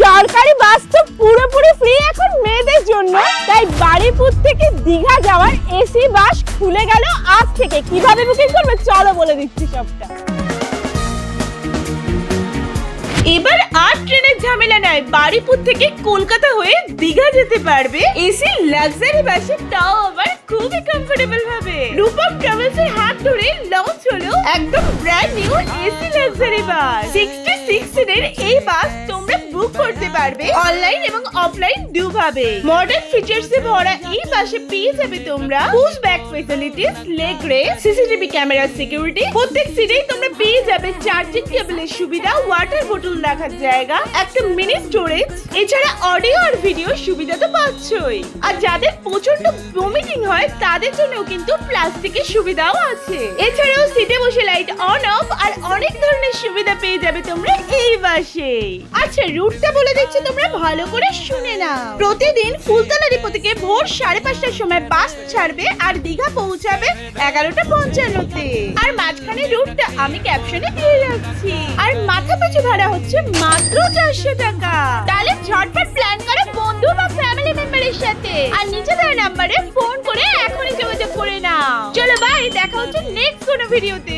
সরকারি বাস তো পুরোপুরি ফ্রি এখন মেয়েদের জন্য, তাই বারুইপুর থেকে দীঘা যাওয়ার এসি বাস খুলে গেল আজ থেকে। কিভাবে বুকিং করবে চলো বলে দিচ্ছি সবটা। এবার আর ট্রেনের ঝামেলা নাই, বারুইপুর থেকে কলকাতা হয়ে দীঘা যেতে পারবে এসি লাক্সারি বাসে, তাও আবার খুবই কমফোর্টেবল ভাবে। রূপম ট্রাভেলস এর হাত ধরে লঞ্চ হলো একদম brand new AC luxury bus. 66 সিটের এই বাস তোমরা বুক করতে পারবে অনলাইন এবং অফলাইন দুভাবে। মডার্ন ফিচার্স এ ভরা এই বাসে পেয়ে যাবে তোমরা push back facilities, leg rest, CCTV camera security. প্রত্যেক সিটেই তোমরা পেয়ে যাবে চার্জিং কেবলের সুবিধা, ওয়াটার বোতল রাখার জায়গা, একটা মিনি স্টোরেজ, এছাড়া অডিও আর ভিডিও সুবিধা তো পাচ্ছই। আর যাদের প্রচন্ড ভমিটিং হয় তাদের জন্যও কিন্তু প্লাস্টিকের সুবিধাও আছে। এছাড়াও সিটে বসে লাইট অন অফ আর অনেক ধরনের সুবিধা পেয়ে যাবে তোমরা এই বাসে। আচ্ছা, রুটটা বলে দিচ্ছি, তোমরা ভালো করে শুনে নাও। প্রতিদিন ফুলতলা ডিপো থেকে ভোর 5:30টার সময় বাস ছাড়বে আর দীঘা পৌঁছাবে 11:55-তে। আর মাঝখানে রুটটা আমি ক্যাপশনে দিয়ে রাখছি। আর মাথা পিছু ভাড়া হচ্ছে মাত্র 400 টাকা। তাহলে ঝটপট প্ল্যান করো বন্ধু বা ফ্যামিলি মেম্বারের সাথে, আর নিচে দেওয়া নম্বরে ফোন করে এখনই যোগাযোগ করে নাও। চলো বাই, দেখা হচ্ছে নেক্সট কোনো ভিডিওতে।